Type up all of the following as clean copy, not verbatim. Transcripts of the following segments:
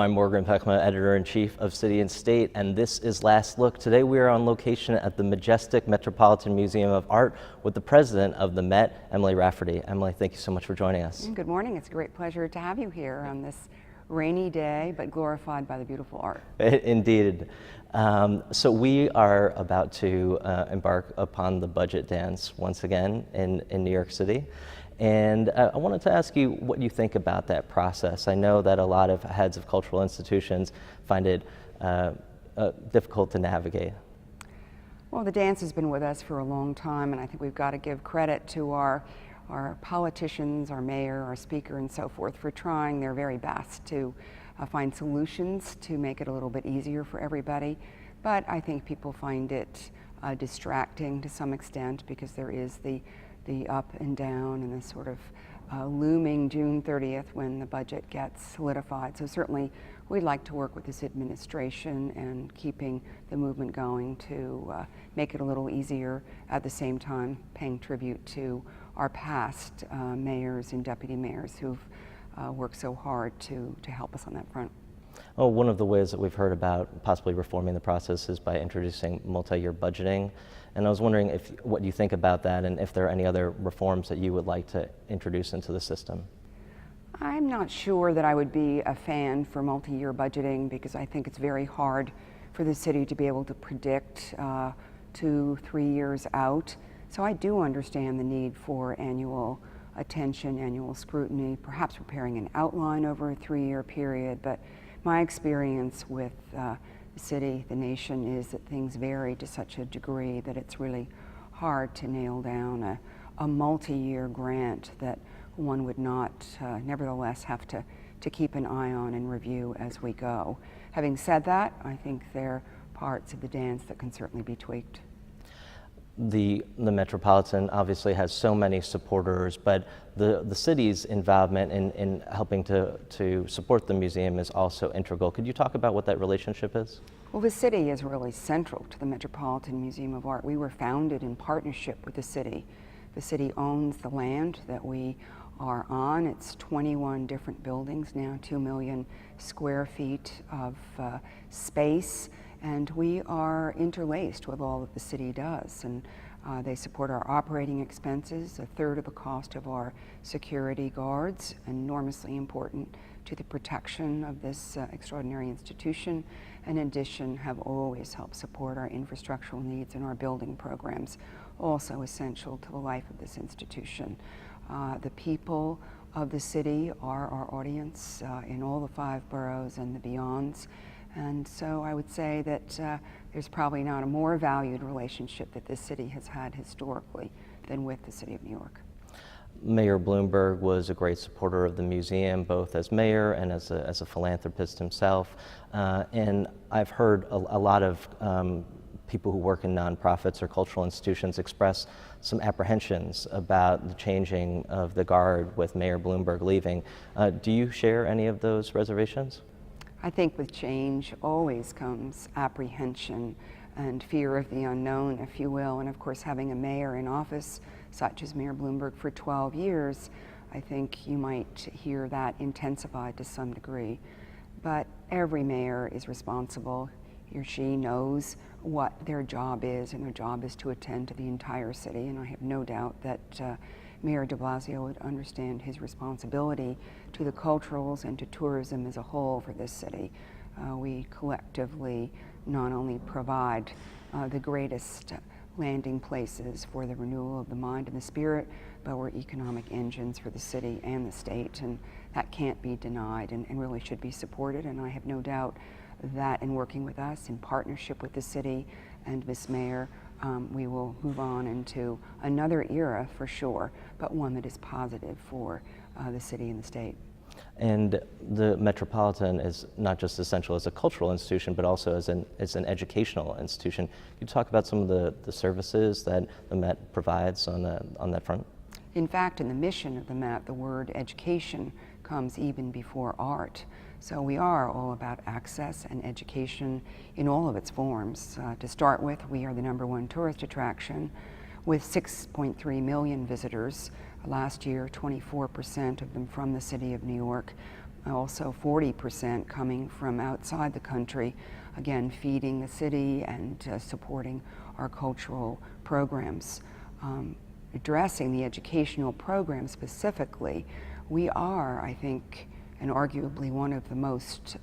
I'm Morgan Peckma, Editor-in-Chief of City and State, and this is Last Look. Today we are on location at the majestic Metropolitan Museum of Art with the president of the Met, Emily Rafferty. Emily, thank you so much for joining us. Good morning. It's a great pleasure to have you here on this rainy day, but glorified by the beautiful art. Indeed. So we are about to embark upon the budget dance once again in New York City. And I wanted to ask you what you think about that process. I know that a lot of heads of cultural institutions find it difficult to navigate. Well, the dance has been with us for a long time, and I think we've got to give credit to our politicians, our mayor, our speaker, and so forth for trying their very best to find solutions to make it a little bit easier for everybody. But I think people find it distracting to some extent because there is the up and down and the sort of looming June 30th when the budget gets solidified. So certainly we'd like to work with this administration and keeping the movement going to make it a little easier, at the same time paying tribute to our past mayors and deputy mayors who've worked so hard to help us on that front. Oh, one of the ways that we've heard about possibly reforming the process is by introducing multi-year budgeting. And I was wondering what you think about that and if there are any other reforms that you would like to introduce into the system. I'm not sure that I would be a fan for multi-year budgeting because I think it's very hard for the city to be able to predict 2-3 years out. So I do understand the need for annual attention, annual scrutiny, perhaps preparing an outline over a 3-year period. But my experience with the city, the nation, is that things vary to such a degree that it's really hard to nail down a multi-year grant that one would not nevertheless have to keep an eye on and review as we go. Having said that, I think there are parts of the dance that can certainly be tweaked. The Metropolitan obviously has so many supporters, but the city's involvement in helping to support the museum is also integral. Could you talk about what that relationship is? Well, the city is really central to the Metropolitan Museum of Art. We were founded in partnership with the city. The city owns the land that we are on. It's 21 different buildings now, 2 million square feet of space. And we are interlaced with all that the city does. And they support our operating expenses, a third of the cost of our security guards, enormously important to the protection of this extraordinary institution. In addition, have always helped support our infrastructural needs and our building programs, also essential to the life of this institution. The people of the city are our audience in all the 5 boroughs and the beyonds. And so I would say that there's probably not a more valued relationship that this city has had historically than with the city of New York. Mayor Bloomberg was a great supporter of the museum, both as mayor and as a philanthropist himself. And I've heard a lot of people who work in nonprofits or cultural institutions express some apprehensions about the changing of the guard with Mayor Bloomberg leaving. Do you share any of those reservations? I think with change always comes apprehension and fear of the unknown, if you will. And of course, having a mayor in office, such as Mayor Bloomberg, for 12 years, I think you might hear that intensified to some degree. But every mayor is responsible. He or she knows what their job is, and their job is to attend to the entire city. And I have no doubt that Mayor de Blasio would understand his responsibility to the culturals and to tourism as a whole for this city. We collectively not only provide the greatest landing places for the renewal of the mind and the spirit, but we're economic engines for the city and the state, and that can't be denied and really should be supported. And I have no doubt that in working with us, in partnership with the city and Ms. Mayor, we will move on into another era for sure, but one that is positive for the city and the state. And the Metropolitan is not just essential as a cultural institution, but also as an educational institution. Can you talk about some of the services that the Met provides on that front? In fact, in the mission of the Met, the word education comes even before art. So we are all about access and education in all of its forms. To start with, we are the #1 tourist attraction with 6.3 million visitors. Last year, 24% of them from the city of New York. also 40% coming from outside the country, again feeding the city and supporting our cultural programs. Addressing the educational program specifically, we are, I think, and arguably one of the most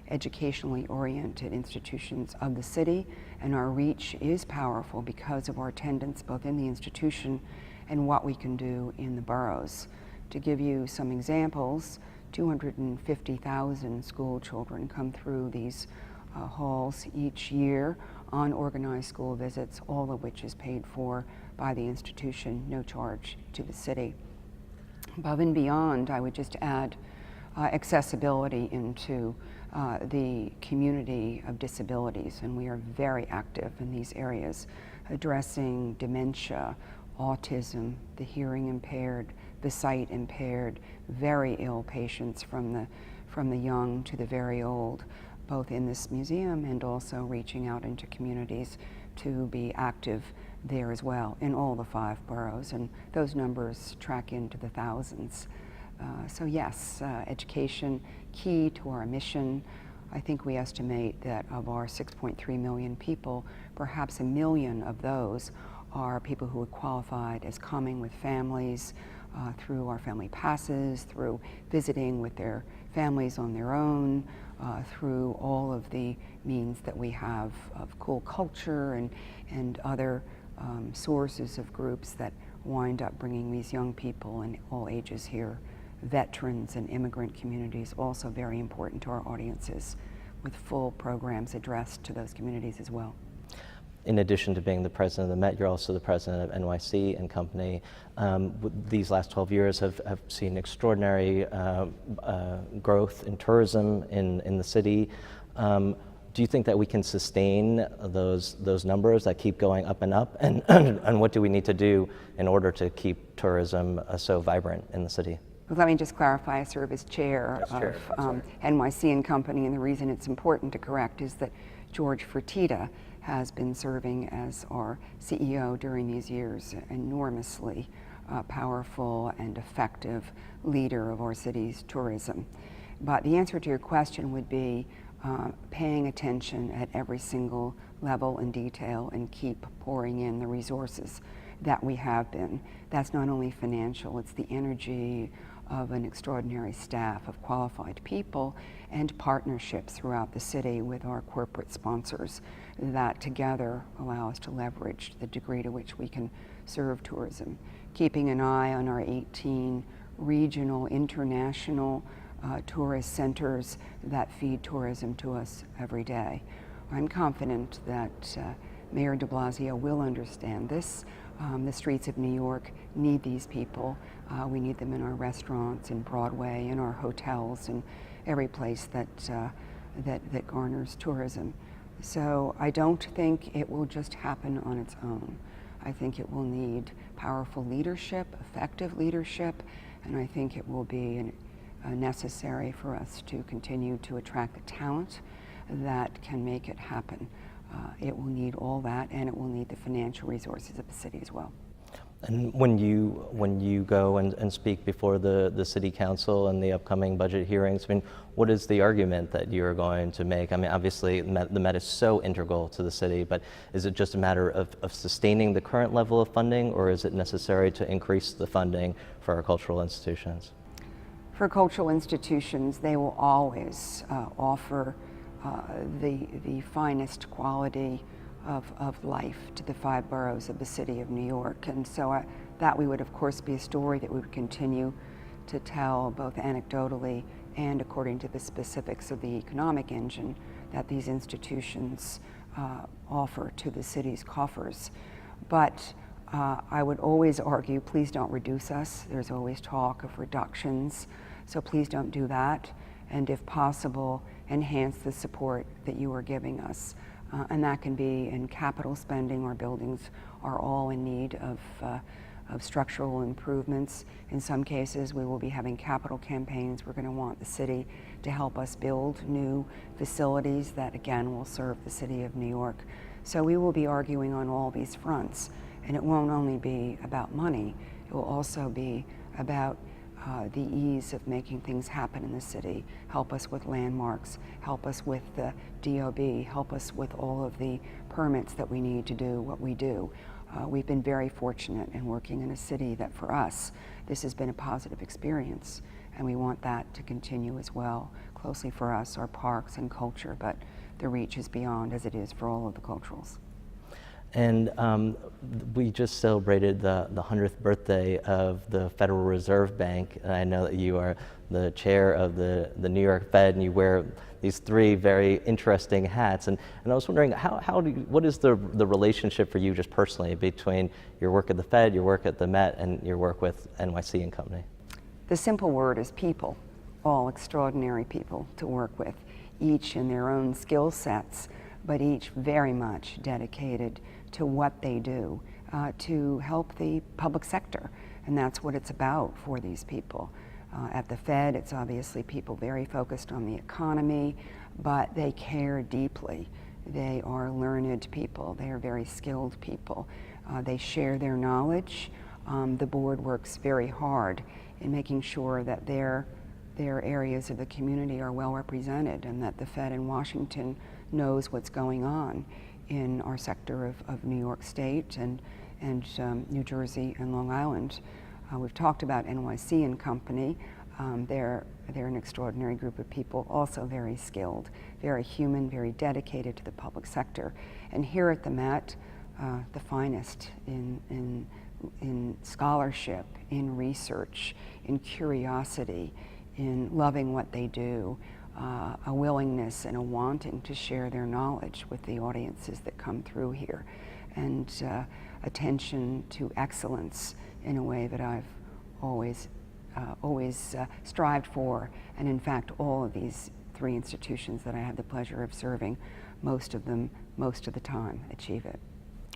educationally oriented institutions of the city, and our reach is powerful because of our attendance both in the institution and what we can do in the boroughs. To give you some examples, 250,000 school children come through these halls each year on organized school visits, all of which is paid for by the institution, no charge to the city. Above and beyond, I would just add accessibility into the community of disabilities, and we are very active in these areas, addressing dementia, autism, the hearing impaired, the sight impaired, very ill patients from the young to the very old, both in this museum and also reaching out into communities to be active there as well in all the 5 boroughs, and those numbers track into the thousands. So yes, education, key to our mission. I think we estimate that of our 6.3 million people, perhaps 1 million of those are people who are qualified as coming with families through our family passes, through visiting with their families on their own, through all of the means that we have of cool culture and other sources of groups that wind up bringing these young people in all ages here. Veterans and immigrant communities, also very important to our audiences, with full programs addressed to those communities as well. In addition to being the president of the Met, you're also the president of NYC and Company. These last 12 years have seen extraordinary growth in tourism in the city. Do you think that we can sustain those numbers that keep going up and up? And what do we need to do in order to keep tourism so vibrant in the city? Well, let me just clarify, I serve as chair of NYC and Company, and the reason it's important to correct is that George Fertitta has been serving as our CEO during these years, enormously powerful and effective leader of our city's tourism. But the answer to your question would be paying attention at every single level and detail and keep pouring in the resources that we have been. That's not only financial, it's the energy of an extraordinary staff of qualified people and partnerships throughout the city with our corporate sponsors that together allow us to leverage the degree to which we can serve tourism. Keeping an eye on our 18 regional, international tourist centers that feed tourism to us every day. I'm confident that Mayor de Blasio will understand this. The streets of New York need these people. We need them in our restaurants, in Broadway, in our hotels, and every place that garners tourism. So I don't think it will just happen on its own. I think it will need powerful leadership, effective leadership, and I think it will be necessary for us to continue to attract the talent that can make it happen. It will need all that, and it will need the financial resources of the city as well. And when you go and speak before the city council and the upcoming budget hearings, I mean, what is the argument that you're going to make? I mean, obviously the Met is so integral to the city, but is it just a matter of sustaining the current level of funding, or is it necessary to increase the funding for our cultural institutions? For cultural institutions, they will always offer the finest quality of life to the 5 boroughs of the city of New York. And so that would of course be a story that we would continue to tell both anecdotally and according to the specifics of the economic engine that these institutions offer to the city's coffers. But I would always argue, please don't reduce us. There's always talk of reductions, so please don't do that. And if possible, enhance the support that you are giving us. And that can be in capital spending. Our buildings are all in need of structural improvements. In some cases, we will be having capital campaigns. We're going to want the city to help us build new facilities that, again, will serve the city of New York. So we will be arguing on all these fronts. And it won't only be about money. It will also be about the ease of making things happen in the city, help us with landmarks, help us with the DOB, help us with all of the permits that we need to do what we do. We've been very fortunate in working in a city that for us, this has been a positive experience, and we want that to continue as well. Closely for us, our parks and culture, but the reach is beyond as it is for all of the culturals. And we just celebrated the 100th birthday of the Federal Reserve Bank. And I know that you are the chair of the New York Fed, and you wear these three very interesting hats. And I was wondering, what is the relationship for you just personally between your work at the Fed, your work at the Met, and your work with NYC and Company? The simple word is people, all extraordinary people to work with, each in their own skill sets, but each very much dedicated to what they do to help the public sector. And that's what it's about for these people. At the Fed, it's obviously people very focused on the economy, but they care deeply. They are learned people. They are very skilled people. They share their knowledge. The board works very hard in making sure that their areas of the community are well represented, and that the Fed in Washington knows what's going on in our sector of New York State and New Jersey and Long Island. We've talked about NYC and Company. They're an extraordinary group of people, also very skilled, very human, very dedicated to the public sector. And here at the Met, the finest in scholarship, in research, in curiosity, in loving what they do, a willingness and a wanting to share their knowledge with the audiences that come through here, and attention to excellence in a way that I've always strived for, and in fact all of these three institutions that I have the pleasure of serving, most of them, most of the time, achieve it.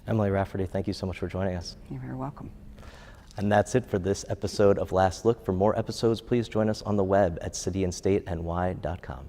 Emily Rafferty, thank you so much for joining us. You're very welcome. And that's it for this episode of Last Look. For more episodes, please join us on the web at cityandstateny.com.